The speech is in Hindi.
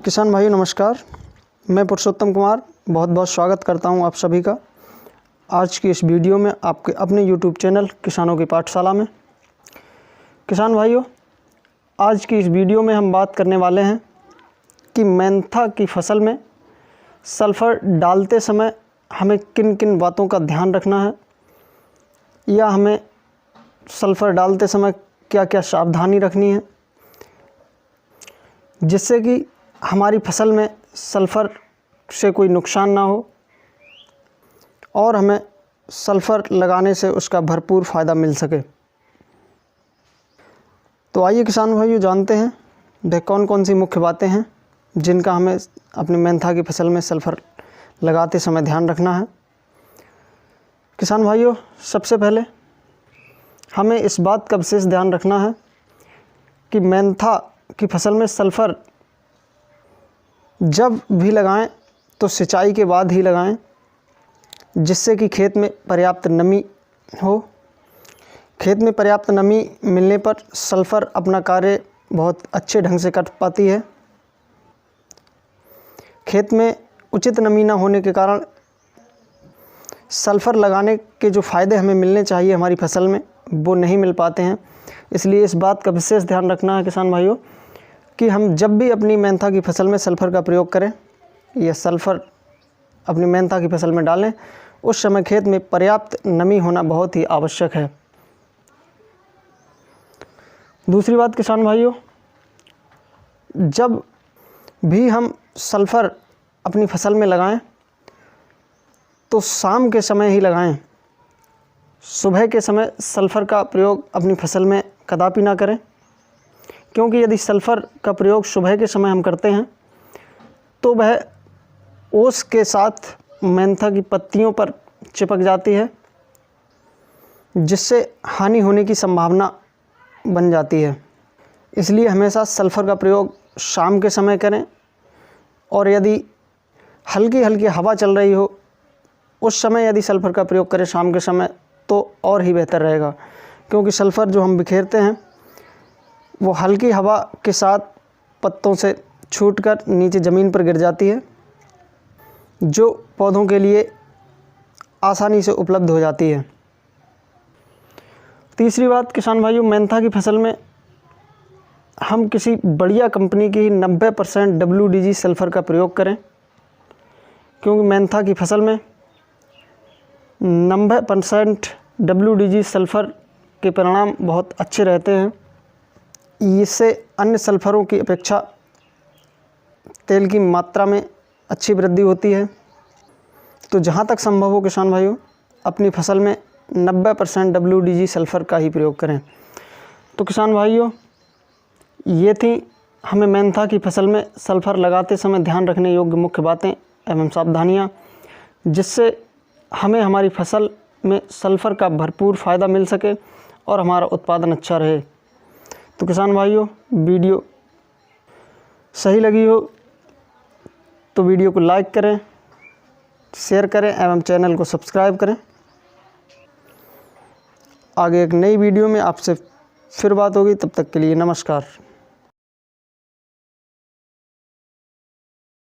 किसान भाइयों नमस्कार। मैं पुरुषोत्तम कुमार बहुत बहुत स्वागत करता हूं आप सभी का आज की इस वीडियो में आपके अपने YouTube चैनल किसानों की पाठशाला में। किसान भाइयों, आज की इस वीडियो में हम बात करने वाले हैं कि मेंथा की फसल में सल्फ़र डालते समय हमें किन किन बातों का ध्यान रखना है या हमें सल्फ़र डालते समय क्या क्या सावधानी रखनी है जिससे कि हमारी फसल में सल्फ़र से कोई नुकसान ना हो और हमें सल्फ़र लगाने से उसका भरपूर फ़ायदा मिल सके। तो आइए किसान भाइयों जानते हैं वे कौन कौन सी मुख्य बातें हैं जिनका हमें अपनी मेंथा की फसल में सल्फ़र लगाते समय ध्यान रखना है। किसान भाइयों, सबसे पहले हमें इस बात का विशेष ध्यान रखना है कि मेंथा की फसल में सल्फ़र जब भी लगाएं तो सिंचाई के बाद ही लगाएं, जिससे कि खेत में पर्याप्त नमी हो। खेत में पर्याप्त नमी मिलने पर सल्फ़र अपना कार्य बहुत अच्छे ढंग से कर पाती है। खेत में उचित नमी न होने के कारण सल्फ़र लगाने के जो फ़ायदे हमें मिलने चाहिए हमारी फसल में वो नहीं मिल पाते हैं। इसलिए इस बात का विशेष ध्यान रखना है किसान भाइयों कि हम जब भी अपनी मेंथा की फसल में सल्फ़र का प्रयोग करें या सल्फ़र अपनी मेंथा की फसल में डालें, उस समय खेत में पर्याप्त नमी होना बहुत ही आवश्यक है। दूसरी बात किसान भाइयों, जब भी हम सल्फ़र अपनी फसल में लगाएं तो शाम के समय ही लगाएं। सुबह के समय सल्फ़र का प्रयोग अपनी फसल में कदापि ना करें, क्योंकि यदि सल्फ़र का प्रयोग सुबह के समय हम करते हैं तो वह ओस के साथ मेंथा की पत्तियों पर चिपक जाती है, जिससे हानि होने की संभावना बन जाती है। इसलिए हमेशा सल्फ़र का प्रयोग शाम के समय करें और यदि हल्की हल्की हवा चल रही हो उस समय यदि सल्फ़र का प्रयोग करें शाम के समय तो और ही बेहतर रहेगा, क्योंकि सल्फ़र जो हम बिखेरते हैं वो हल्की हवा के साथ पत्तों से छूटकर नीचे ज़मीन पर गिर जाती है, जो पौधों के लिए आसानी से उपलब्ध हो जाती है। तीसरी बात किसान भाइयों, मेंथा की फसल में हम किसी बढ़िया कंपनी की 90% WDG सल्फ़र का प्रयोग करें, क्योंकि मेंथा की फसल में 90% WDG सल्फ़र के परिणाम बहुत अच्छे रहते हैं। इससे अन्य सल्फ़रों की अपेक्षा तेल की मात्रा में अच्छी वृद्धि होती है। तो जहाँ तक संभव हो किसान भाइयों, अपनी फसल में 90% WDG सल्फ़र का ही प्रयोग करें। तो किसान भाइयों, ये थी हमें मेंथा की फसल में सल्फ़र लगाते समय ध्यान रखने योग्य मुख्य बातें एवं सावधानियाँ, जिससे हमें हमारी फसल में सल्फ़र का भरपूर फ़ायदा मिल सके और हमारा उत्पादन अच्छा रहे। तो किसान भाइयों, वीडियो सही लगी हो तो वीडियो को लाइक करें, शेयर करें एवं चैनल को सब्सक्राइब करें। आगे एक नई वीडियो में आपसे फिर बात होगी, तब तक के लिए नमस्कार।